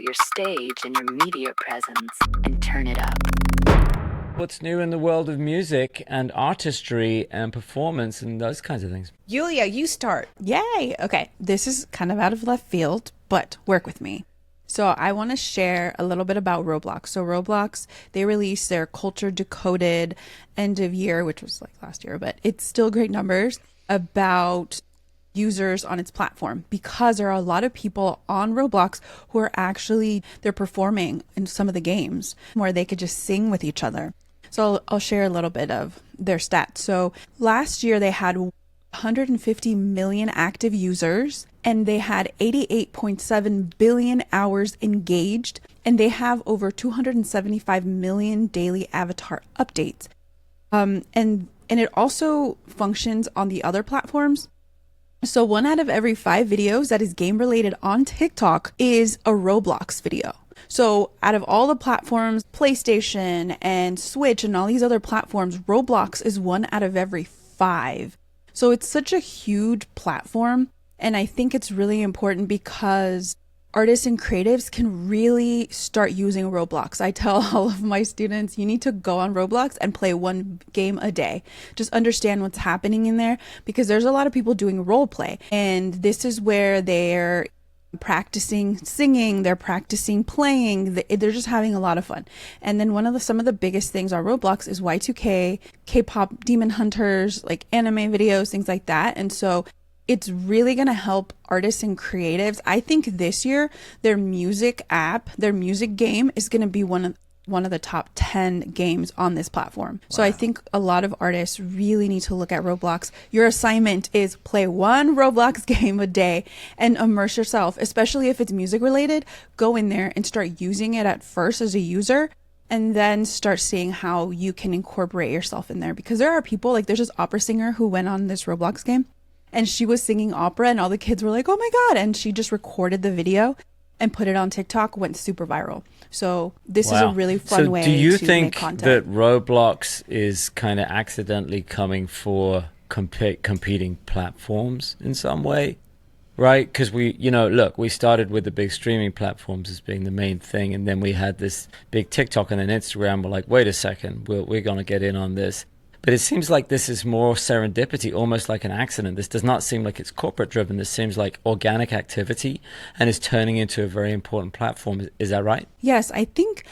your stage and your media presence and turn it up. What's new in the world of music and artistry and performance and those kinds of things? Julia, you start. Yay. Okay. This is kind of out of left field, but work with me. So I want to share a little bit about Roblox. So Roblox, they released their Culture Decoded end of year, which was like last year, but it's still great numbers about users on its platform, because there are a lot of people on Roblox who are actually, they're performing in some of the games where they could just sing with each other. So I'll share a little bit of their stats. So last year they had 150 million active users and they had 88.7 billion hours engaged, and they have over 275 million daily avatar updates. And it also functions on the other platforms. So 1 out of every 5 videos that is game related on TikTok is a Roblox video. So out of all the platforms, PlayStation and Switch and all these other platforms, Roblox is 1 out of every 5. So it's such a huge platform. And I think it's really important because artists and creatives can really start using Roblox. I tell all of my students, you need to go on Roblox and play 1 game a day. Just understand what's happening in there, because there's a lot of people doing role play. And this is where they're practicing singing, they're practicing playing, they're just having a lot of fun. And then some of the biggest things on Roblox is Y2K, K-pop demon hunters, like anime videos, things like that. And so it's really going to help artists and creatives. I think this year, their music app, their music game is going to be one of the top 10 games on this platform. Wow. So I think a lot of artists really need to look at Roblox. Your assignment is play 1 Roblox game a day and immerse yourself, especially if it's music related. Go in there and start using it at first as a user, and then start seeing how you can incorporate yourself in there. Because there are people, like there's this opera singer who went on this Roblox game, and she was singing opera and all the kids were like, oh my God. And she just recorded the video and put it on TikTok, went super viral. So this is a really fun way to make content. Do you think that Roblox is kind of accidentally coming for competing platforms in some way? Right? Because we started with the big streaming platforms as being the main thing. And then we had this big TikTok and then Instagram. We're like, wait a second, we're going to get in on this. But it seems like this is more serendipity, almost like an accident. This does not seem like it's corporate driven. This seems like organic activity and is turning into a very important platform. Is that right? Yes, I think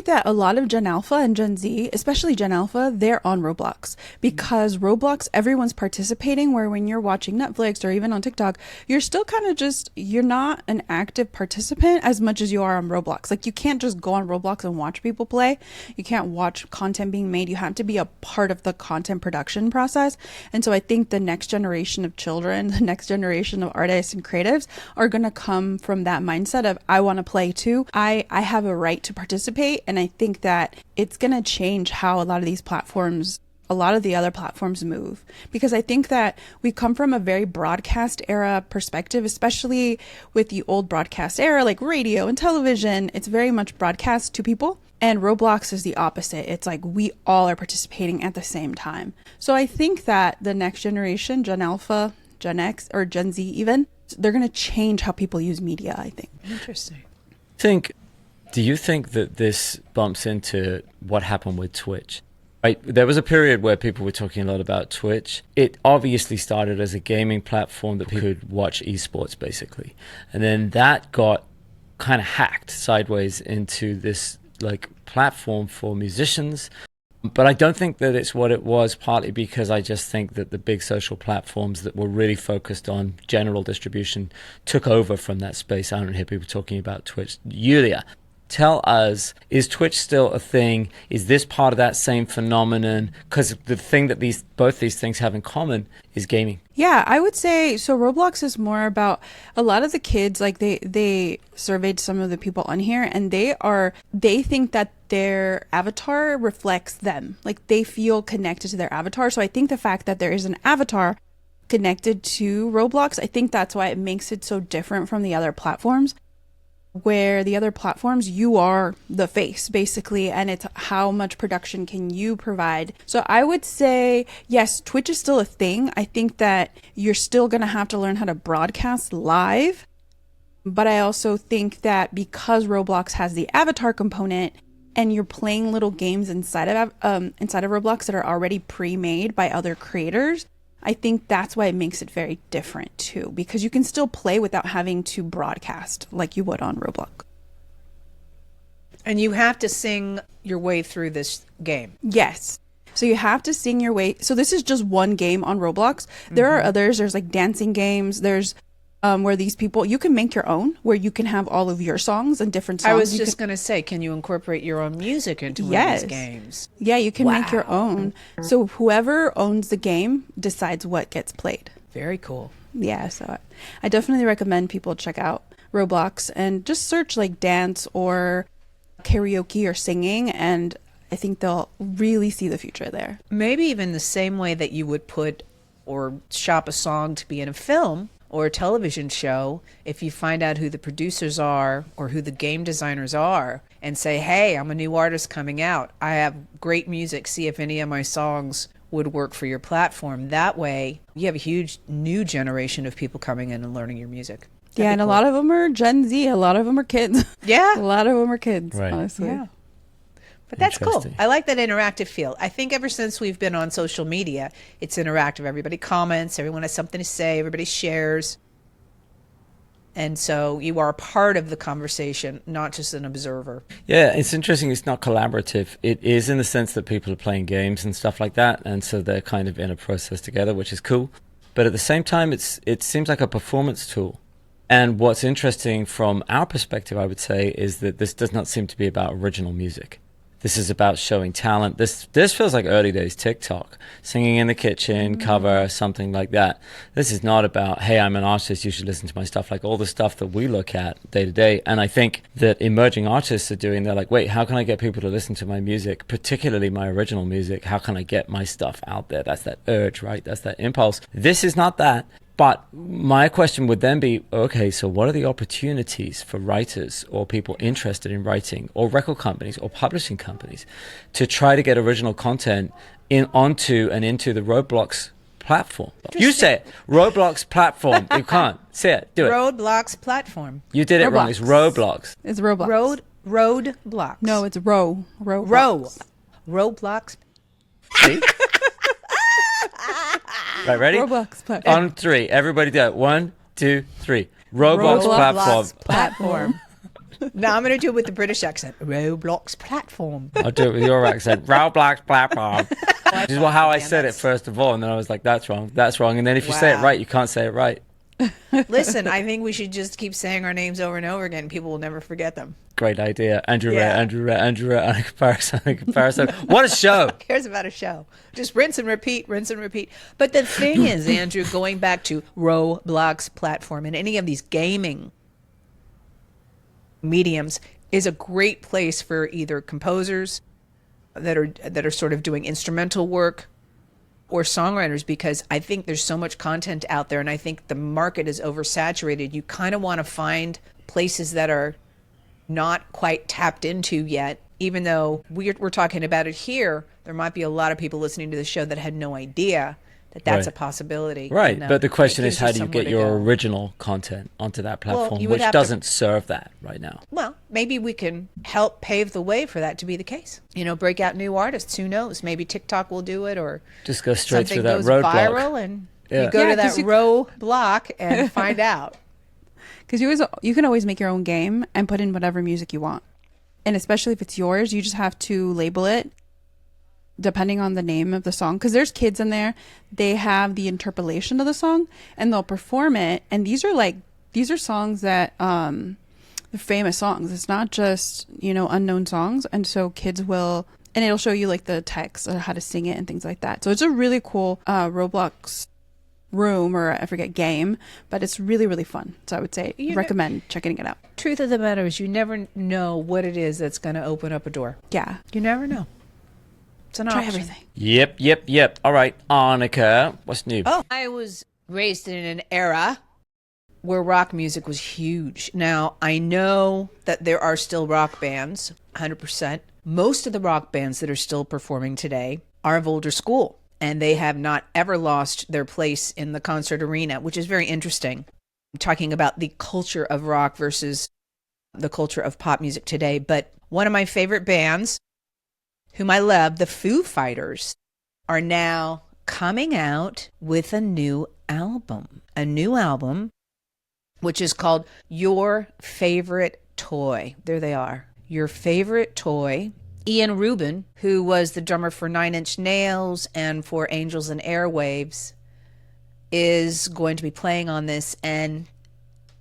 that a lot of Gen Alpha and Gen Z, especially Gen Alpha, they're on Roblox, because Roblox, everyone's participating, where when you're watching Netflix or even on TikTok, you're still kind of you're not an active participant as much as you are on Roblox. Like you can't just go on Roblox and watch people play. You can't watch content being made. You have to be a part of the content production process. And so I think the next generation of children, the next generation of artists and creatives are going to come from that mindset of, I want to play too. I have a right to participate. And I think that it's going to change how a lot of the other platforms move, because I think that we come from a very broadcast era perspective, especially with the old broadcast era, like radio and television. It's very much broadcast to people. And Roblox is the opposite. It's like we all are participating at the same time. So I think that the next generation, Gen Alpha, Gen X, or Gen Z even, they're going to change how people use media, I think. Interesting. Do you think that this bumps into what happened with Twitch? Right? There was a period where people were talking a lot about Twitch. It obviously started as a gaming platform that people could watch esports, basically. And then that got kind of hacked sideways into this like platform for musicians. But I don't think that it's what it was, partly because I just think that the big social platforms that were really focused on general distribution took over from that space. I don't hear people talking about Twitch. Julia, tell us, is Twitch still a thing? Is this part of that same phenomenon? Because the thing that both these things have in common is gaming. Yeah, I would say so. Roblox is more about a lot of the kids, like they surveyed some of the people on here, and they think that their avatar reflects them. Like they feel connected to their avatar. So I think the fact that there is an avatar connected to Roblox, I think that's why it makes it so different from the other platforms. Where the other platforms, you are the face basically, and it's how much production can you provide. So I would say, yes, Twitch is still a thing. I think that you're still going to have to learn how to broadcast live. But I also think that because Roblox has the avatar component and you're playing little games inside of Roblox that are already pre-made by other creators, I think that's why it makes it very different too, because you can still play without having to broadcast like you would on Roblox. And you have to sing your way through this game. Yes. So you have to sing your way. So this is just one game on Roblox. There are others. There's like dancing games. There's where these people, you can make your own, where you can have all of your songs and different songs. I was just going to say, can you incorporate your own music into one of these games? Yeah, you can make your own. So whoever owns the game decides what gets played. Very cool. Yeah, so I definitely recommend people check out Roblox and just search like dance or karaoke or singing, and I think they'll really see the future there. Maybe even the same way that you would put or shop a song to be in a film or a television show, if you find out who the producers are or who the game designers are and say, hey, I'm a new artist coming out. I have great music. See if any of my songs would work for your platform. That way, you have a huge new generation of people coming in and learning your music. Yeah, and a lot of them are Gen Z. A lot of them are kids. Yeah. A lot of them are kids, Right. honestly. Yeah. But that's cool. Interesting. I like that interactive feel. I think ever since we've been on social media, it's interactive. Everybody comments, everyone has something to say, everybody shares. And so you are a part of the conversation, not just an observer. Yeah, it's interesting. It's not collaborative. It is in the sense that people are playing games and stuff like that, and so they're kind of in a process together, which is cool. But at the same time, it seems like a performance tool. And what's interesting from our perspective, I would say, is that this does not seem to be about original music. This is about showing talent. This feels like early days TikTok, singing in the kitchen, cover, something like that. This is not about, hey, I'm an artist, you should listen to my stuff, like all the stuff that we look at day to day. And I think that emerging artists are doing, they're like, wait, how can I get people to listen to my music, particularly my original music? How can I get my stuff out there? That's that urge, right? That's that impulse. This is not that. But my question would then be, okay, so what are the opportunities for writers or people interested in writing or record companies or publishing companies to try to get original content onto and into the Roblox platform? You say it. Roblox platform. You can't. Say it. Do it. Roblox platform. You did it wrong. It's Roblox. It's Roblox. Roadblocks. No, it's Roblox. Roblox. See? Right, ready? Roblox platform. On three. Everybody do it. 1, 2, 3. Roblox platform. Platform. Now I'm going to do it with the British accent. Roblox platform. I'll do it with your accent. Roblox platform. Which is how I said it first of all, and then I was like, that's wrong. That's wrong. And then if you say it right, you can't say it right. Listen, I think we should just keep saying our names over and over again. People will never forget them. Great idea. Andrew Yeah. Andrew on a comparison. What a show. Who cares about a show? Just rinse and repeat, rinse and repeat. But the thing is, Andrew, going back to Roblox platform and any of these gaming mediums is a great place for either composers that are sort of doing instrumental work or songwriters, because I think there's so much content out there and I think the market is oversaturated. You kind of want to find places that are not quite tapped into yet, even though we're talking about it here. There might be a lot of people listening to the show that had no idea that that's Right. a possibility. Right. And, But the question it is, gives how do you somewhere get to your go. original content onto that platform, you would which have to- doesn't serve that right now? Well, maybe we can help pave the way for that to be the case. Break out new artists. Who knows? Maybe TikTok will do it, or Just go straight something through that goes roadblock. viral, and Yeah. you go Yeah, to that 'cause you- roadblock and find out. Because you can always make your own game and put in whatever music you want. And especially if it's yours, you just have to label it depending on the name of the song. Because there's kids in there, they have the interpolation of the song and they'll perform it. And these are songs that they're famous songs. It's not just, unknown songs. And so kids will, and it'll show you like the text or how to sing it and things like that. So it's a really cool Roblox room, or I forget, game, but it's really, really fun. So I would say recommend checking it out. Truth of the matter is, you never know what it is that's going to open up a door. Yeah. You never know. It's an Try option. everything. Yep. All right, Anika, what's new? Oh, I was raised in an era where rock music was huge. Now, I know that there are still rock bands, 100%. Most of the rock bands that are still performing today are of older school, and they have not ever lost their place in the concert arena, which is very interesting. talking about the culture of rock versus the culture of pop music today. But one of my favorite bands, whom I love, the Foo Fighters, are now coming out with a new album. A new album, which is called Your Favorite Toy. There they are. Your Favorite Toy. Ian Rubin, who was the drummer for Nine Inch Nails and for Angels and Airwaves, is going to be playing on this. And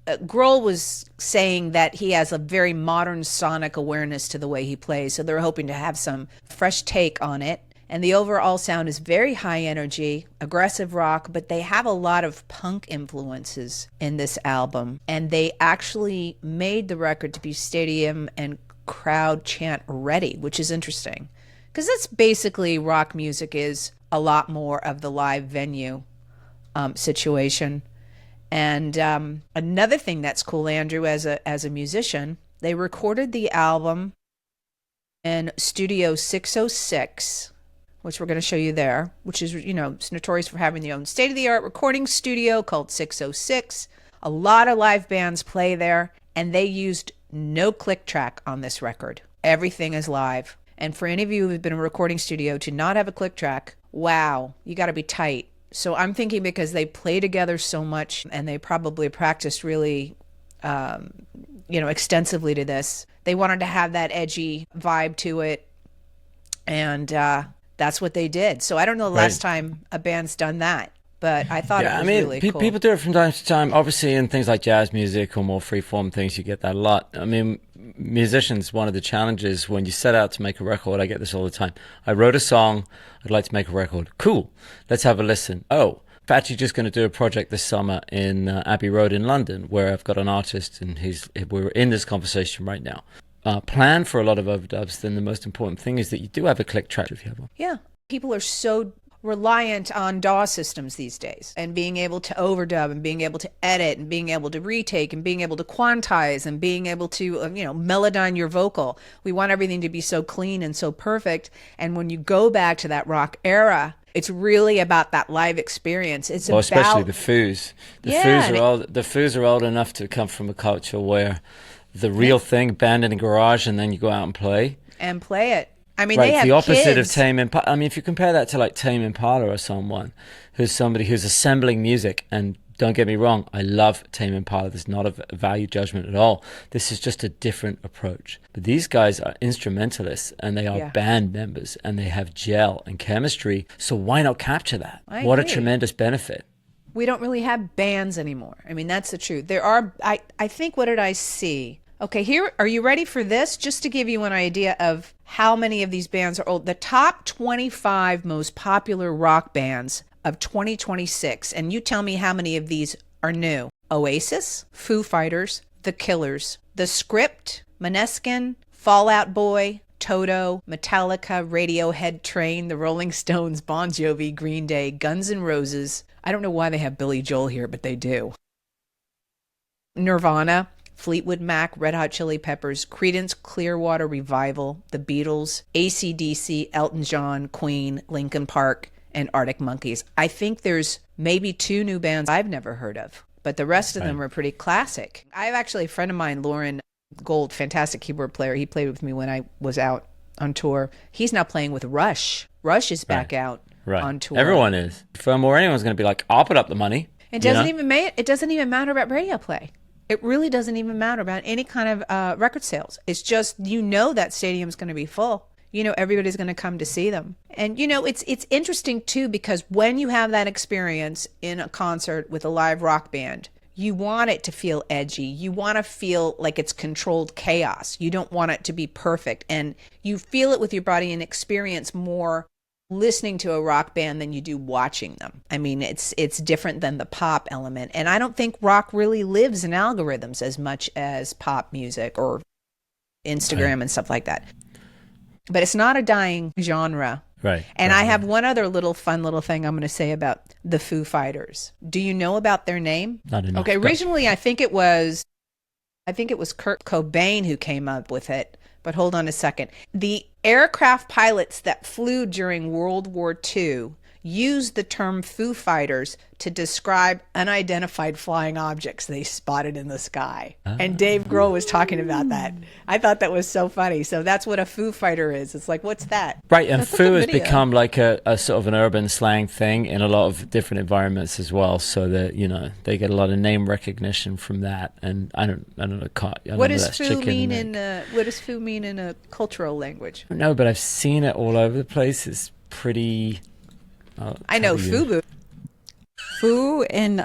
Grohl was saying that he has a very modern sonic awareness to the way he plays. So they're hoping to have some fresh take on it. And the overall sound is very high energy, aggressive rock, but they have a lot of punk influences in this album. And they actually made the record to be stadium and crowd chant ready, which is interesting. Because that's basically rock music, is a lot more of the live venue situation. And another thing that's cool, Andrew, as a musician, they recorded the album in Studio 606, which we're going to show you there, which is, it's notorious for having their own state-of-the-art recording studio called 606. A lot of live bands play there, and they used no click track on this record. Everything is live. And for any of you who've been in a recording studio to not have a click track, wow, you got to be tight. So I'm thinking because they play together so much and they probably practiced really, extensively to this, they wanted to have that edgy vibe to it. And that's what they did. So I don't know the last time a band's done that, but I thought it was really cool. People do it from time to time. Obviously, in things like jazz music or more free-form things, you get that a lot. I mean, musicians, one of the challenges when you set out to make a record, I get this all the time. I wrote a song, I'd like to make a record. Cool, let's have a listen. Oh, I'm actually just going to do a project this summer in Abbey Road in London, where I've got an artist and we're in this conversation right now. Plan for a lot of overdubs, then the most important thing is that you do have a click track if you have one. Yeah. People are so reliant on DAW systems these days, and being able to overdub and being able to edit and being able to retake and being able to quantize and being able to, melodyne your vocal. We want everything to be so clean and so perfect. And when you go back to that rock era, it's really about that live experience. It's about, especially the Foos. The Foos are old enough to come from a culture where the real thing, band in a garage, and then you go out and play. And play it. I mean, right, they have the opposite kids. of Tame Impala. I mean, if you compare that to like Tame Impala or someone somebody who's assembling music, and don't get me wrong, I love Tame Impala. There's not a value judgment at all. This is just a different approach. But these guys are instrumentalists, and they are band members, and they have gel and chemistry. So why not capture that? What a tremendous benefit. We don't really have bands anymore. I mean, that's the truth. There are, I think, what did I see? Okay, here, are you ready for this? Just to give you an idea of how many of these bands are old. The top 25 most popular rock bands of 2026. And you tell me how many of these are new. Oasis, Foo Fighters, The Killers, The Script, Måneskin, Fall Out Boy, Toto, Metallica, Radiohead, Train, The Rolling Stones, Bon Jovi, Green Day, Guns N' Roses. I don't know why they have Billy Joel here, but they do. Nirvana, Fleetwood Mac, Red Hot Chili Peppers, Creedence Clearwater Revival, The Beatles, AC/DC, Elton John, Queen, Linkin Park, and Arctic Monkeys. I think there's maybe 2 new bands I've never heard of, but the rest of them are pretty classic. I have actually a friend of mine, Lauren Gold, fantastic keyboard player. He played with me when I was out on tour. He's now playing with Rush. Rush is back out on tour. Everyone is. Furthermore, anyone's going to be like, I'll put up the money. It doesn't even matter about radio play. It really doesn't even matter about any kind of record sales. It's just, that stadium's going to be full. Everybody's going to come to see them. And, it's interesting, too, because when you have that experience in a concert with a live rock band, you want it to feel edgy. You want to feel like it's controlled chaos. You don't want it to be perfect. And you feel it with your body and experience more listening to a rock band than you do watching them. I mean, it's different than the pop element. And I don't think rock really lives in algorithms as much as pop music or Instagram and stuff like that. But it's not a dying genre. Right. And I have one other fun little thing I'm going to say about the Foo Fighters. Do you know about their name? Not enough. Okay, originally I think it was Kurt Cobain who came up with it. But hold on a second. The aircraft pilots that flew during World War II used the term Foo Fighters to describe unidentified flying objects they spotted in the sky. And Dave Grohl was talking about that. I thought that was so funny. So that's what a Foo Fighter is. It's like, what's that? Right, and That's a foo good has video. become like a sort of an urban slang thing in a lot of different environments as well. So that, you know, they get a lot of name recognition from that. And I don't know, What does foo mean in a cultural language? No, but I've seen it all over the place. It's pretty. I know FUBU. Foo in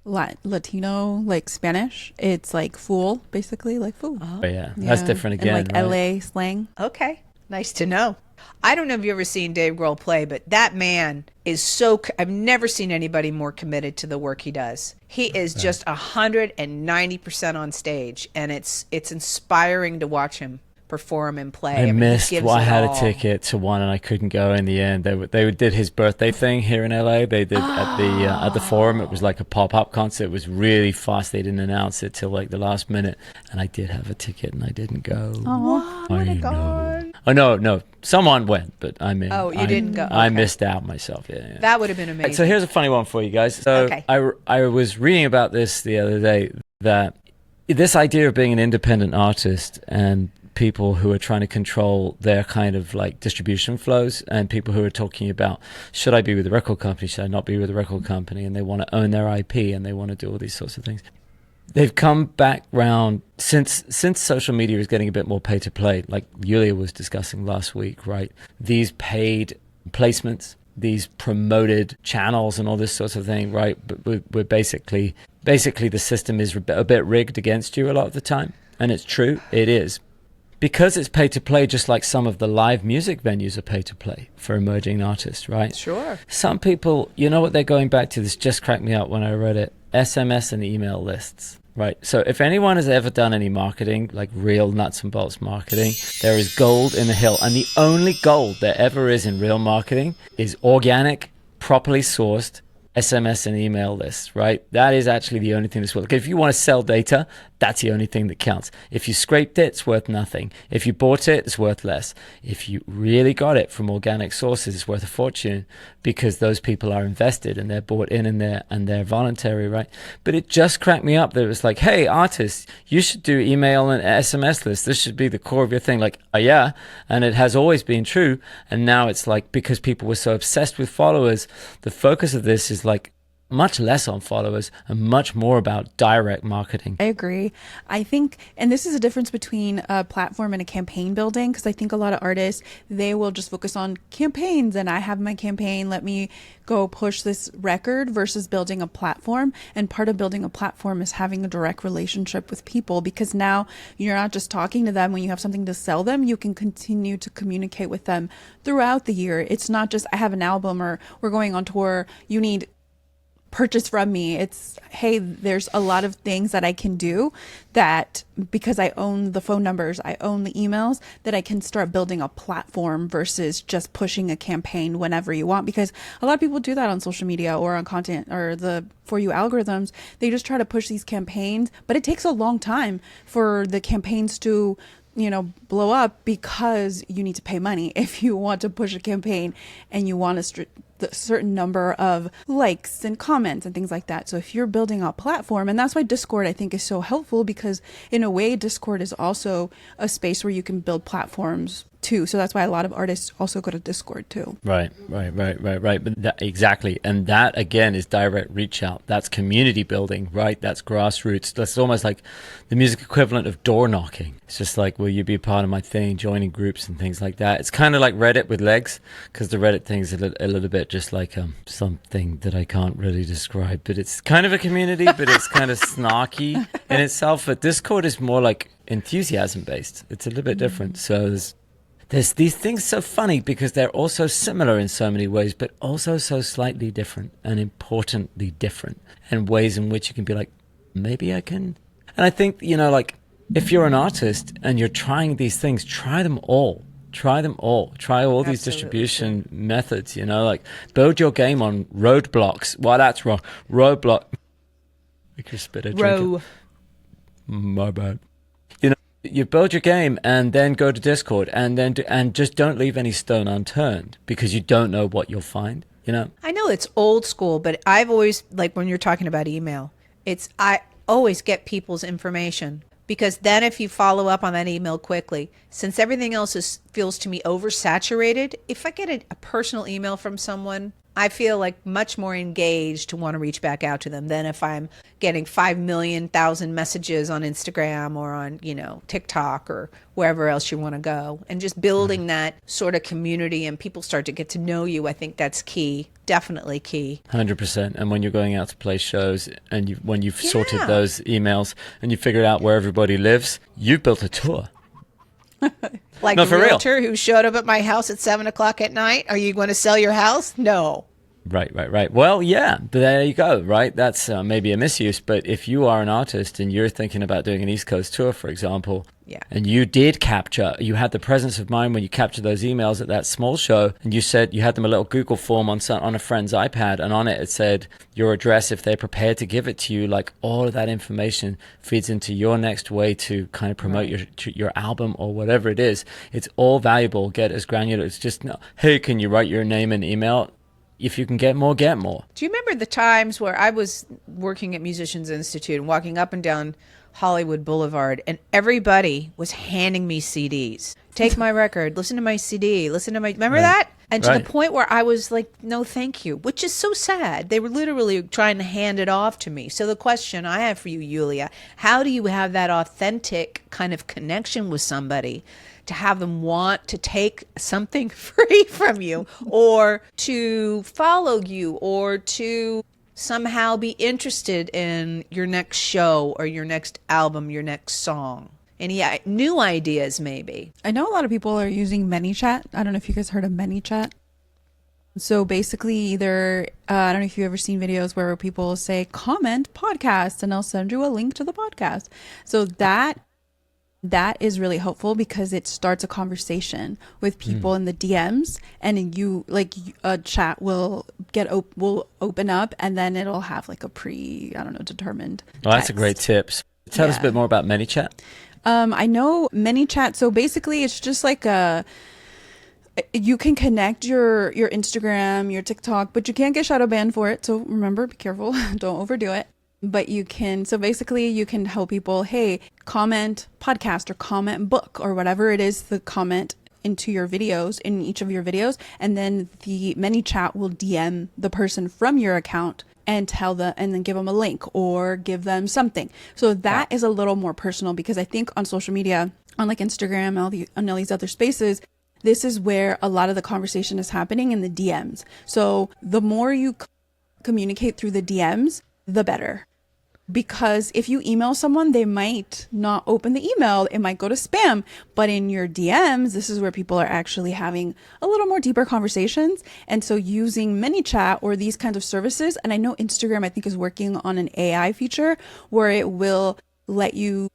Latino, like Spanish, it's like fool, basically, like fool. But yeah, that's different again. And like right? LA slang. Okay, nice to know. I don't know if you've ever seen Dave Grohl play, but that man is so. I've never seen anybody more committed to the work he does. He is just 190% on stage, and it's inspiring to watch him perform and play. I mean, he missed. gives Well, I it had all. a ticket to one and I couldn't go in the end. They did his birthday thing here in LA. They did at the Forum. It was like a pop-up concert. It was really fast. They didn't announce it till like the last minute, and I did have a ticket and I didn't go. Oh, What I a know. god! Oh no, someone went, but I mean, Oh, you didn't go. I Okay. missed out myself. Yeah. That would have been amazing. So here's a funny one for you guys. So Okay. I was reading about this the other day, that this idea of being an independent artist and people who are trying to control their kind of like distribution flows, and people who are talking about, should I be with a record company, should I not be with a record company, and they want to own their IP and they want to do all these sorts of things. They've come back round since social media is getting a bit more pay to play, like Yulia was discussing last week, right? These paid placements, these promoted channels and all this sort of thing, right? But we're basically the system is a bit rigged against you a lot of the time. And it's true, it is. Because it's pay to play, just like some of the live music venues are pay to play for emerging artists, right? Sure. Some people, you know what they're going back to? This just cracked me up when I read it. SMS and email lists, right? So if anyone has ever done any marketing, like real nuts and bolts marketing, there is gold in the hill. And the only gold there ever is in real marketing is organic, properly sourced SMS and email lists, right? That is actually the only thing that's worth. If you want to sell data, that's the only thing that counts. If you scraped it, it's worth nothing. If you bought it, it's worth less. If you really got it from organic sources, it's worth a fortune, because those people are invested and they're bought in and they're voluntary, right? But it just cracked me up that it was like, hey, artists, you should do email and SMS lists. This should be the core of your thing. Like, oh yeah, and it has always been true. And now it's like, because people were so obsessed with followers, the focus of this is like much less on followers and much more about direct marketing. I agree. I think, and this is a difference between a platform and a campaign building, because I think a lot of artists, they will just focus on campaigns, and I have my campaign, let me go push this record, versus building a platform. And part of building a platform is having a direct relationship with people, because now you're not just talking to them when you have something to sell them, you can continue to communicate with them throughout the year. It's not just, I have an album or we're going on tour, you need purchase from me. It's, hey, there's a lot of things that I can do, that because I own the phone numbers, I own the emails, that I can start building a platform versus just pushing a campaign whenever you want. Because a lot of people do that on social media or on content or the For You algorithms. They just try to push these campaigns, but it takes a long time for the campaigns to, you know, blow up, because you need to pay money if you want to push a campaign and you want the certain number of likes and comments and things like that. So if you're building a platform, and that's why Discord I think is so helpful, because in a way Discord is also a space where you can build platforms too. So that's why a lot of artists also go to Discord too. Right. But exactly. And that again is direct reach out. That's community building, right? That's grassroots. That's almost like the music equivalent of door knocking. It's just like, will you be part of my thing, joining groups and things like that. It's kind of like Reddit with legs, because the Reddit thing is a little bit just like something that I can't really describe, but it's kind of a community, but it's kind of snarky in itself. But Discord is more like enthusiasm based. It's a little bit different. So there's these things so funny, because they're also similar in so many ways, but also so slightly different and importantly different, and ways in which you can be like, maybe I can. And I think, you know, like if you're an artist and you're trying these things, try them all. Try all these distribution methods, you know, like build your game on roadblocks. Well, that's wrong. Roadblock. I could spit a drink. Row. My bad. You build your game and then go to Discord and just don't leave any stone unturned because you don't know what you'll find, you know? I know it's old school, but I've always, like when you're talking about email, I always get people's information, because then if you follow up on that email quickly, since everything else feels to me oversaturated, if I get a personal email from someone, I feel like much more engaged to want to reach back out to them than if I'm getting 5,000,000 messages on Instagram or on, TikTok or wherever else you want to go. And just building that sort of community and people start to get to know you, I think that's key. Definitely key. 100%. And when you're going out to play shows and when you've sorted those emails and you figured out where everybody lives, you built a tour. Like no, a for realtor real. who showed up at my house at 7:00 at night. Are you going to sell your house? No. Right. Well, yeah, there you go, right? That's maybe a misuse, but if you are an artist and you're thinking about doing an East Coast tour, for example, and you had the presence of mind when you captured those emails at that small show, and you said you had them a little Google form on a friend's iPad, and on it said your address if they're prepared to give it to you, like all of that information feeds into your next way to kind of promote your album or whatever it is. It's all valuable. Get as granular. It's just, hey, can you write your name and email? If you can get more, get more. Do you remember the times where I was working at Musicians Institute and walking up and down Hollywood Boulevard and everybody was handing me CDs? Take my record, listen to my CD, remember that? And to the point where I was like, no, thank you, which is so sad. They were literally trying to hand it off to me. So the question I have for you, Yulia, how do you have that authentic kind of connection with somebody to have them want to take something free from you or to follow you or to somehow be interested in your next show or your next album, your next song? Any new ideas maybe? I know a lot of people are using ManyChat. I don't know if you guys heard of ManyChat. So basically either, I don't know if you've ever seen videos where people say comment podcast and I'll send you a link to the podcast. So that is really helpful because it starts a conversation with people in the DMs, and you like a chat will open up, and then it'll have like a determined. Well, that's a great tip. Tell us a bit more about ManyChat. I know ManyChat. So basically, it's just like you can connect your Instagram, your TikTok, but you can't get shadow banned for it. So remember, be careful, don't overdo it. But you can help people, hey, comment podcast or comment book or whatever it is, the comment into your videos, in each of your videos. And then the ManyChat will DM the person from your account and and then give them a link or give them something. So that is a little more personal, because I think on social media, on like Instagram, on all these other spaces, this is where a lot of the conversation is happening in the DMs. So the more you communicate through the DMs, the better. Because if you email someone, they might not open the email. It might go to spam. But in your DMs, this is where people are actually having a little more deeper conversations. And so using ManyChat or these kinds of services, and I know Instagram, I think, is working on an AI feature where it will let you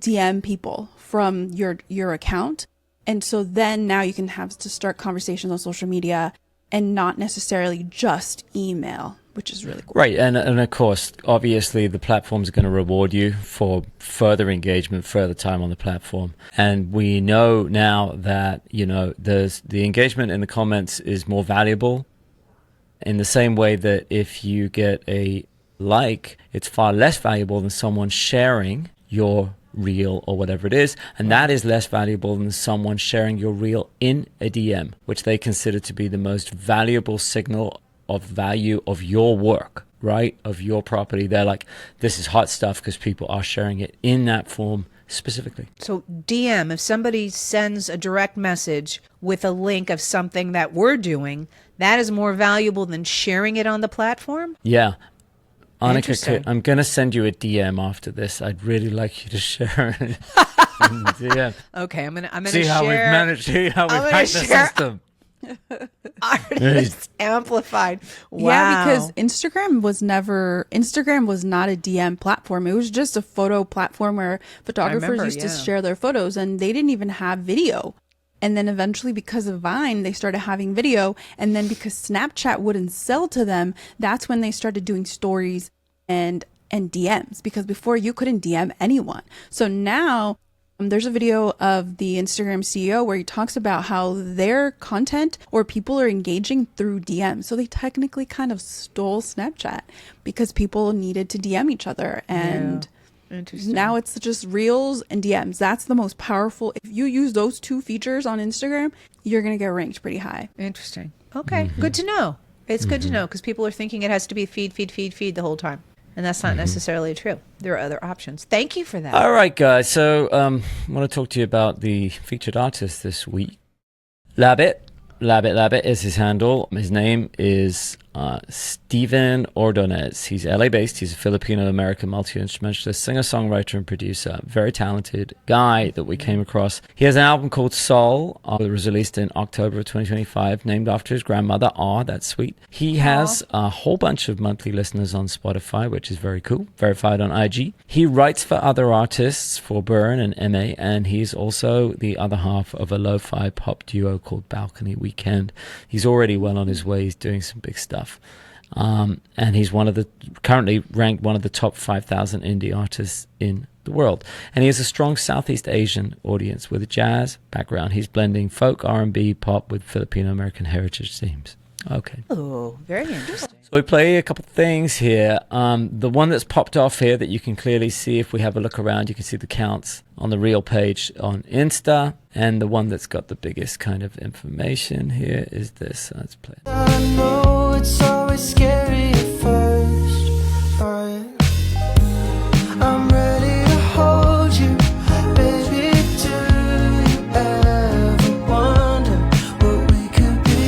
DM people from your account. And so then now you can have to start conversations on social media and not necessarily just email, which is really cool. Right. And of course, obviously, the platforms are going to reward you for further engagement, further time on the platform. And we know now that, there's the engagement in the comments is more valuable, in the same way that if you get a like, it's far less valuable than someone sharing your reel or whatever it is, and that is less valuable than someone sharing your reel in a DM, which they consider to be the most valuable signal of value of your work, right, of your property. They're like, this is hot stuff because people are sharing it in that form specifically. So DM, if somebody sends a direct message with a link of something that we're doing, that is more valuable than sharing it on the platform? Yeah. Anika, I'm going to send you a DM after this. I'd really like you to share it. DM. Okay, I'm going to see how we've managed. See how we've hacked the system. Artist amplified. Wow. Yeah, because Instagram was not a DM platform. It was just a photo platform where photographers used to share their photos, and they didn't even have video. And then eventually, because of Vine, they started having video. And then because Snapchat wouldn't sell to them, that's when they started doing stories and DMs. Because before, you couldn't DM anyone. So now There's a video of the Instagram CEO where he talks about how their content or people are engaging through DM. So they technically kind of stole Snapchat because people needed to DM each other. And now it's just Reels and DMs. That's the most powerful. If you use those two features on Instagram, you're going to get ranked pretty high. Interesting. Okay, good to know. It's good to know because people are thinking it has to be feed the whole time. And that's not necessarily true. There are other options. Thank you for that. All right, guys. So I want to talk to you about the featured artist this week. Labitlabit is his handle. His name is Steven Ordonez. He's LA-based. He's a Filipino-American multi-instrumentalist, singer-songwriter, and producer. Very talented guy that we came across. He has an album called Soul. It was released in October of 2025, named after his grandmother. Aw, that's sweet. He has a whole bunch of monthly listeners on Spotify, which is very cool. Verified on IG. He writes for other artists, for Burn and MA, and he's also the other half of a lo-fi pop duo called Balcony Weekend. He's already well on his way. He's doing some big stuff. And he's currently ranked one of the top 5,000 indie artists in the world. And he has a strong Southeast Asian audience with a jazz background. He's blending folk, R&B, pop with Filipino-American heritage themes. Okay. Oh, very interesting. So we play a couple of things here. The one that's popped off here that you can clearly see if we have a look around, you can see the counts on the Reel page on Insta. And the one that's got the biggest kind of information here is this. Let's play it. I know it's always scary at first, but I'm ready to hold you, baby. Do you ever wonder what we could be?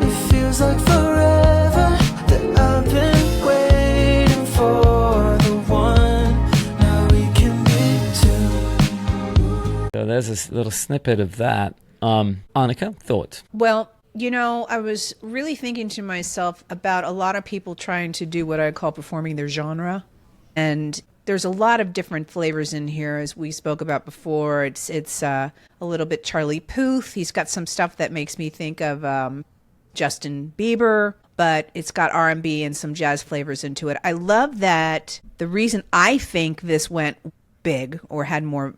It feels like forever that I've been waiting for the one. Now we can be two. So there's a little snippet of that. Anika, thoughts? Well, you know, I was really thinking to myself about a lot of people trying to do what I call performing their genre. And there's a lot of different flavors in here, as we spoke about before. It's a little bit Charlie Puth. He's got some stuff that makes me think of Justin Bieber, but it's got R&B and some jazz flavors into it. I love that the reason I think this went big or had more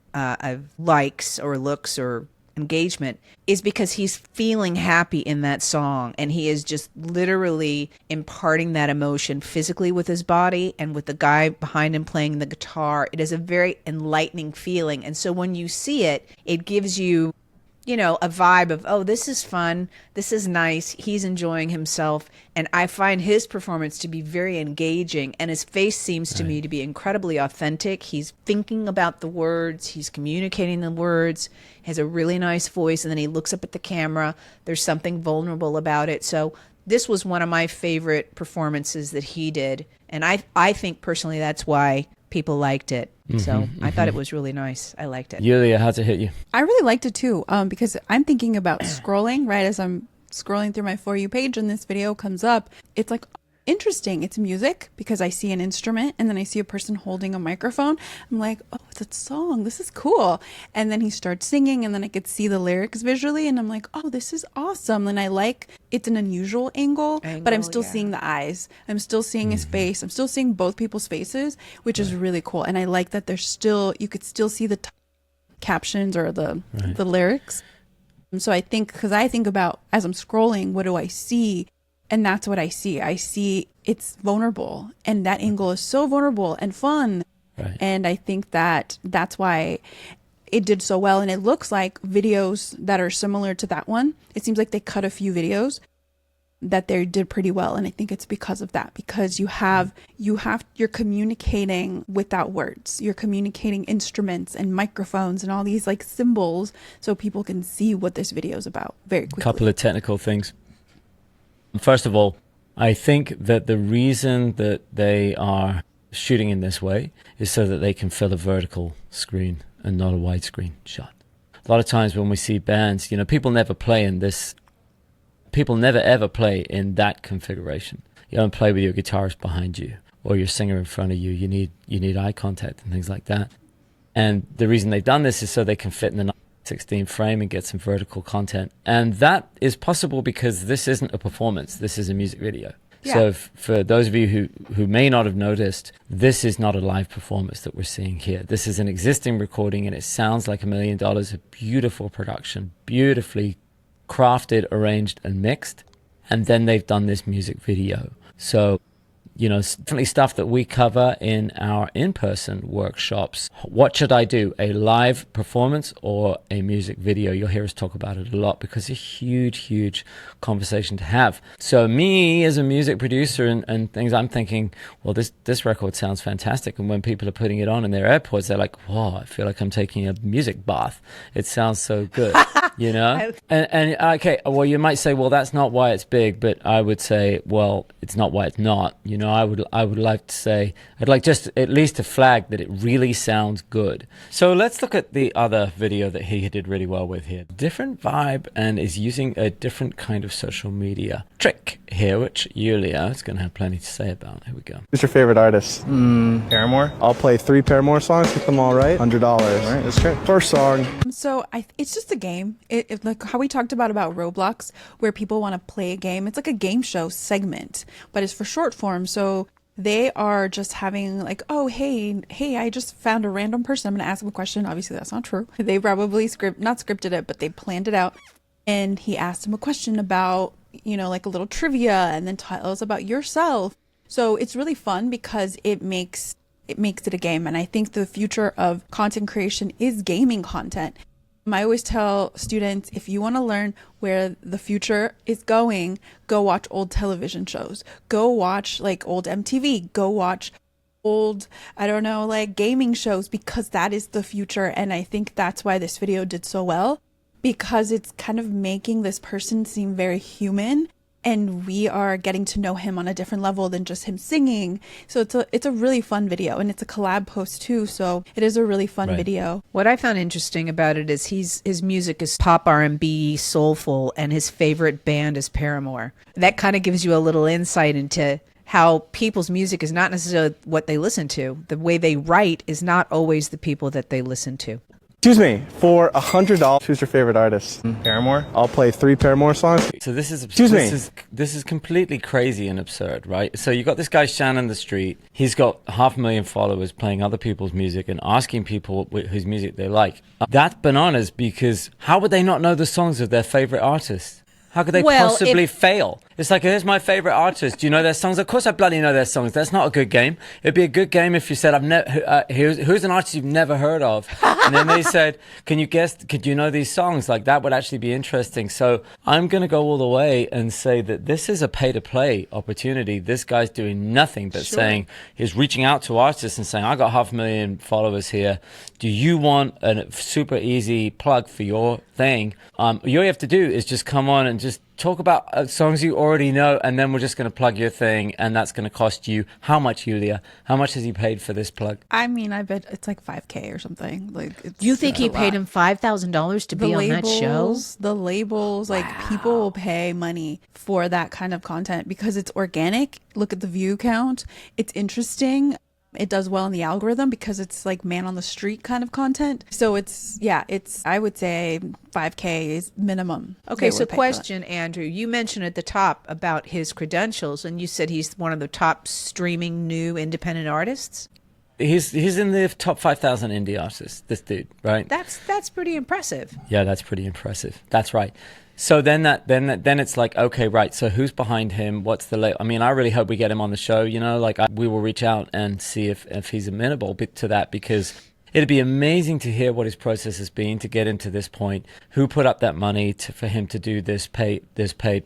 likes or looks or engagement is because he's feeling happy in that song, and he is just literally imparting that emotion physically with his body and with the guy behind him playing the guitar. It is a very enlightening feeling, and so when you see it, it gives you, you know, a vibe of, oh, this is fun, this is nice, he's enjoying himself. And I find his performance to be very engaging, and his face seems to me to be incredibly authentic. He's thinking about the words, he's communicating the words, has a really nice voice, and then he looks up at the camera. There's something vulnerable about it. So this was one of my favorite performances that he did, and I think personally that's why people liked it. So I thought it was really nice. I liked it. Yulia, how's it hit you? I really liked it too, because I'm thinking about scrolling, right? As I'm scrolling through my For You page and this video comes up, it's like, interesting. It's music because I see an instrument and then I see a person holding a microphone. I'm like, oh, it's a song. This is cool. And then he starts singing and then I could see the lyrics visually and I'm like, oh, this is awesome. And I like, it's an unusual angle, but I'm still seeing the eyes. I'm still seeing his face. I'm still seeing both people's faces, which is really cool. And I like that there's still, you could still see the captions or the lyrics. And so I think, because I think about as I'm scrolling, what do I see? And that's what I see. I see it's vulnerable, and that angle is so vulnerable and fun. Right. And I think that that's why it did so well. And it looks like videos that are similar to that one. It seems like they cut a few videos that they did pretty well. And I think it's because of that, because you're communicating without words. You're communicating instruments and microphones and all these like symbols so people can see what this video is about very quickly. A couple of technical things. First of all, I think that the reason that they are shooting in this way is so that they can fill a vertical screen and not a widescreen shot. A lot of times when we see bands, you know, people never ever play in that configuration. You don't play with your guitarist behind you or your singer in front of you. You need eye contact and things like that. And the reason they've done this is so they can fit in the 16 frame and get some vertical content. And that is possible because this isn't a performance. This is a music video. So for those of you who may not have noticed, this is not a live performance that we're seeing here. This is an existing recording, and it sounds like $1 million. A beautiful production, beautifully crafted, arranged, and mixed. And then they've done this music video. So, you know, definitely stuff that we cover in our in-person workshops. What should I do? A live performance or a music video? You'll hear us talk about it a lot because it's a huge, huge conversation to have. So me as a music producer and things, I'm thinking, well, this record sounds fantastic. And when people are putting it on in their AirPods, they're like, whoa, I feel like I'm taking a music bath. It sounds so good. You know? And okay, well, you might say, well, that's not why it's big, but I would say, well, it's not why it's not. You know, I would like to say, I'd like just at least to flag that it really sounds good. So let's look at the other video that he did really well with here. Different vibe, and is using a different kind of social media trick here, which Yulia is going to have plenty to say about. Here we go. Who's your favorite artist? Paramore? I'll play 3 Paramore songs, get them all right. $100. All right, that's great. First song. So it's just a game. It like how we talked about Roblox, where people want to play a game. It's like a game show segment, but it's for short form. So they are just having like, oh, hey, I just found a random person. I'm going to ask them a question. Obviously, that's not true. They probably not scripted it, but they planned it out. And he asked him a question about, you know, like a little trivia, and then tell us about yourself. So it's really fun because it makes it a game. And I think the future of content creation is gaming content. I always tell students, if you want to learn where the future is going, go watch old television shows. Go watch like old MTV. Go watch old, I don't know, like gaming shows, because that is the future. And I think that's why this video did so well, because it's kind of making this person seem very human. And we are getting to know him on a different level than just him singing. So it's a really fun video, and it's a collab post too. So it is a really fun video. What I found interesting about it is his music is pop R&B, soulful, and his favorite band is Paramore. That kind of gives you a little insight into how people's music is not necessarily what they listen to. The way they write is not always the people that they listen to. Excuse me, for $100, who's your favorite artist? Paramore? I'll play 3 Paramore songs. So this is Excuse me. This is completely crazy and absurd, right? So you got this guy Shannon the Street. He's got 500,000 followers playing other people's music and asking people whose music they like. That's bananas, because how would they not know the songs of their favorite artists? How could they possibly fail? It's like, here's my favorite artist. Do you know their songs? Of course I bloody know their songs. That's not a good game. It'd be a good game if you said, who's an artist you've never heard of? And then they said, can you guess, could you know these songs? Like, that would actually be interesting. So I'm going to go all the way and say that this is a pay-to-play opportunity. This guy's doing nothing but saying, he's reaching out to artists and saying, I got 500,000 followers here. Do you want a super easy plug for your thing? All you have to do is just come on and just talk about songs you already know, and then we're just going to plug your thing, and that's going to cost you how much, Yulia? How much has he paid for this plug? I mean, I bet it's like $5,000 or something. Like, You think he paid him $5,000 to be on that show? The labels, like people will pay money for that kind of content because it's organic. Look at the view count. It's interesting. It does well in the algorithm because it's like man on the street kind of content. So it's I would say $5,000 is minimum. Okay, so question, Andrew, you mentioned at the top about his credentials, and you said he's one of the top streaming new independent artists. He's in the top 5,000 indie artists, this dude, right? That's pretty impressive. Yeah, that's pretty impressive. That's right. So then it's like, okay, right. So who's behind him? What's the I mean, I really hope we get him on the show. You know, like we will reach out and see if he's amenable to that, because it'd be amazing to hear what his process has been to get into this point. Who put up that money for him to do this paid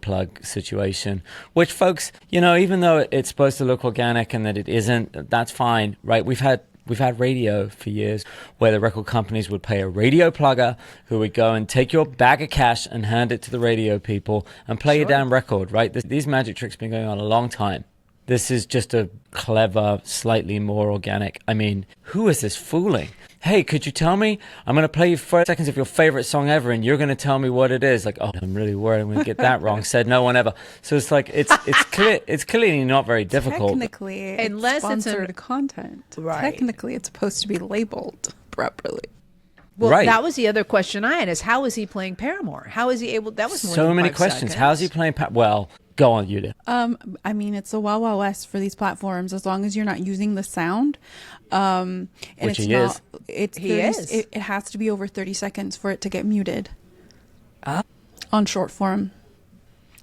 plug situation? Which, folks, you know, even though it's supposed to look organic and that it isn't, that's fine, right? We've had radio for years where the record companies would pay a radio plugger who would go and take your bag of cash and hand it to the radio people and play your damn record, right? These magic tricks have been going on a long time. This is just a clever, slightly more organic. I mean, who is this fooling? Hey, could you tell me? I'm going to play you 4 seconds of your favorite song ever, and you're going to tell me what it is. Like, oh, I'm really worried I'm going to get that wrong. Said no one ever. So it's like, it's clearly not very difficult. Technically, Unless it's sponsored content. Right. Technically, it's supposed to be labeled properly. Well, right. That was the other question I had, is how is he playing Paramore? How is he able? That was more so than many 5 questions. seconds. How's he playing? Well, Go on, Yulia. I mean, it's the Wild Wild West for these platforms as long as you're not using the sound. And Which it's he not, is. It's He 30 is. It has to be over 30 seconds for it to get muted on short form.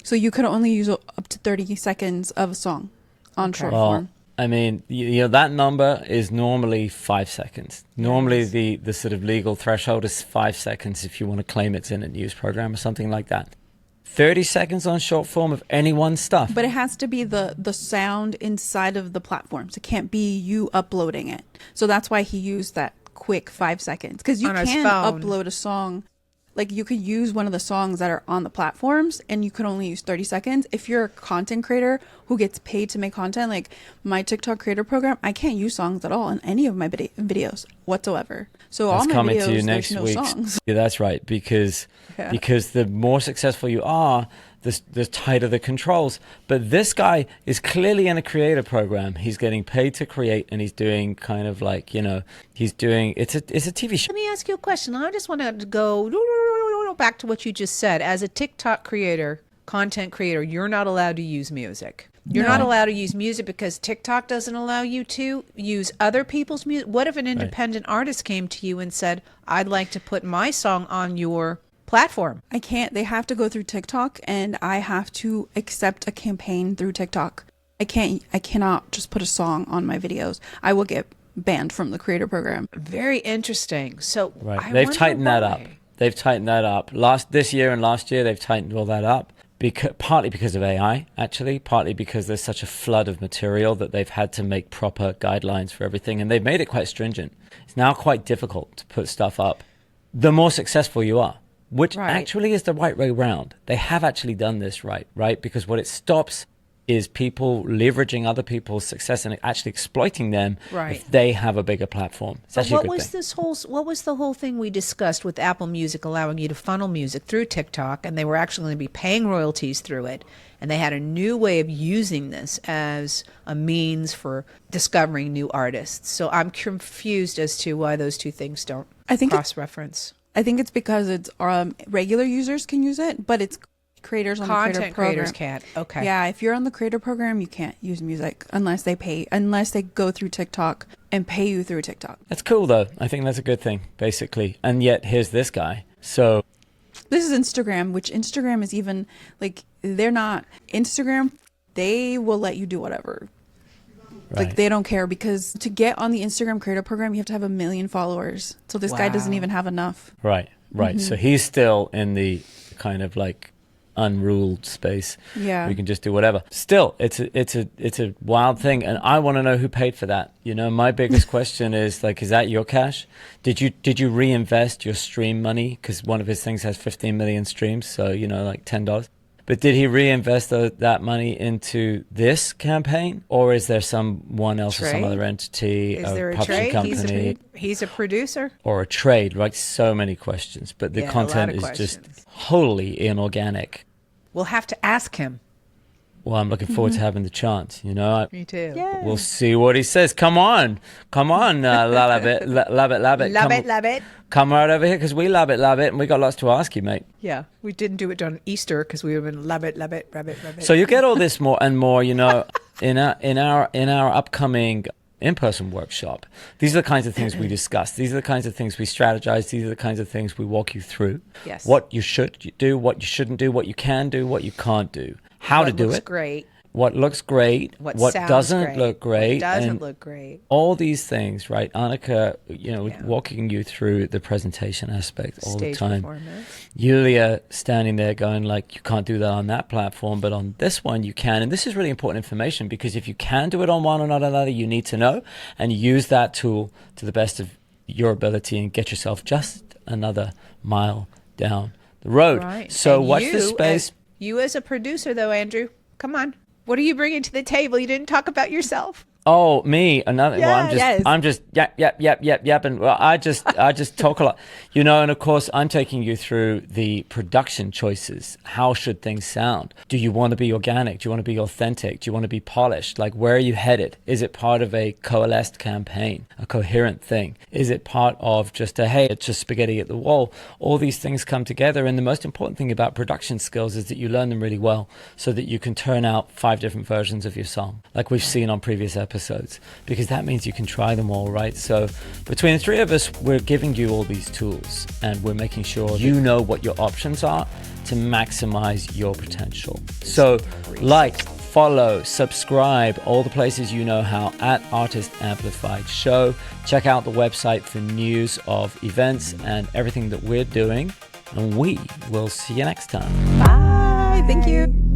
So you could only use up to 30 seconds of a song on short Well, form. I mean, you know, that number is normally 5 seconds. Normally, the sort of legal threshold is 5 seconds if you want to claim it's in a news program or something like that. 30 seconds on short form of anyone's stuff. But it has to be the sound inside of the platforms. It can't be you uploading it. So that's why he used that quick 5 seconds. Because you On his can phone. upload a song. Like you could use one of the songs that are on the platforms and you could only use 30 seconds. If you're a content creator who gets paid to make content, like my TikTok creator program, I can't use songs at all in any of my videos whatsoever. So That's all my coming videos, to you there's next no week. songs. Yeah, that's right. Because the more successful you are, the tighter the controls. But this guy is clearly in a creator program. He's getting paid to create, and he's doing kind of like, you know, he's doing it's a TV show. Let me ask you a question. I just want to go back to what you just said. As a TikTok creator, content creator, you're not allowed to use music. You're not allowed to use music because TikTok doesn't allow you to use other people's music. What if an independent artist came to you and said, I'd like to put my song on your platform? I can't. They have to go through TikTok and I have to accept a campaign through TikTok. I cannot just put a song on my videos. I will get banned from the creator program. Very interesting. So Right. They've tightened that up. They've tightened that up. This year and last year, they've tightened all that up. Partly because of AI, actually, partly because there's such a flood of material that they've had to make proper guidelines for everything. And they've made it quite stringent. It's now quite difficult to put stuff up. The more successful you are, which actually is the right way round. They have actually done this right? Because what it stops is people leveraging other people's success and actually exploiting them if they have a bigger platform. It's actually a good thing. What was the whole thing we discussed with Apple Music allowing you to funnel music through TikTok, and they were actually going to be paying royalties through it, and they had a new way of using this as a means for discovering new artists. So I'm confused as to why those two things don't cross-reference. I think it's because it's regular users can use it, but it's creators on the creator program. Content creators can't. Okay. Yeah, if you're on the creator program, you can't use music unless they go through TikTok and pay you through TikTok. That's cool, though. I think that's a good thing, basically. And yet, here's this guy. So this is Instagram, which Instagram is even like they're not Instagram. They will let you do whatever. Like they don't care because to get on the Instagram creator program, you have to have 1 million followers. So this guy doesn't even have enough. Right. So he's still in the kind of like unruled space. Yeah. We can just do whatever. Still, it's a wild thing, and I want to know who paid for that. You know, my biggest question is like, is that your cash? Did you reinvest your stream money? Because one of his things has 15 million streams, so you know, like $10. But did he reinvest that money into this campaign, or is there someone else or some other entity, is there a publishing trade? company, He's a producer, or a trade? Right, so many questions, but the content is just wholly inorganic. We'll have to ask him. Well, I'm looking forward to having the chance. You know, Me too. we'll see what he says. Come on, labitlabit. Come right over here because we love it, and we got lots to ask you, mate. Yeah, we didn't do it on Easter because we would have been labbit. So you get all this more and more, you know, in our upcoming in-person workshop. These are the kinds of things we discuss. These are the kinds of things we strategize. These are the kinds of things we walk you through. Yes. What you should do, what you shouldn't do, what you can do, what you can't do, how to do it. What looks great, what doesn't look great, all these things, right? Anika, you know, walking you through the presentation aspect all the time. Yulia standing there going like, you can't do that on that platform, but on this one you can. And this is really important information because if you can do it on one or not another, you need to know and use that tool to the best of your ability and get yourself just another mile down the road. Right. So and watch this space. You as a producer though, Andrew, come on. What are you bringing to the table? You didn't talk about yourself. Oh, me, another. Well, Yes. I'm just yap, and well, I just talk a lot, you know. And of course, I'm taking you through the production choices. How should things sound? Do you want to be organic? Do you want to be authentic? Do you want to be polished? Like, where are you headed? Is it part of a coalesced campaign, a coherent thing? Is it part of just a, hey, it's just spaghetti at the wall? All these things come together, and the most important thing about production skills is that you learn them really well, so that you can turn out 5 different versions of your song, like we've seen on previous episodes, because that means you can try them all, right? So between the 3 of us, we're giving you all these tools, and we're making sure you know what your options are to maximize your potential. So like, follow, subscribe, all the places you know how, at Artist Amplified Show. Check out the website for news of events and everything that we're doing, and we will see you next time. Bye. Thank you.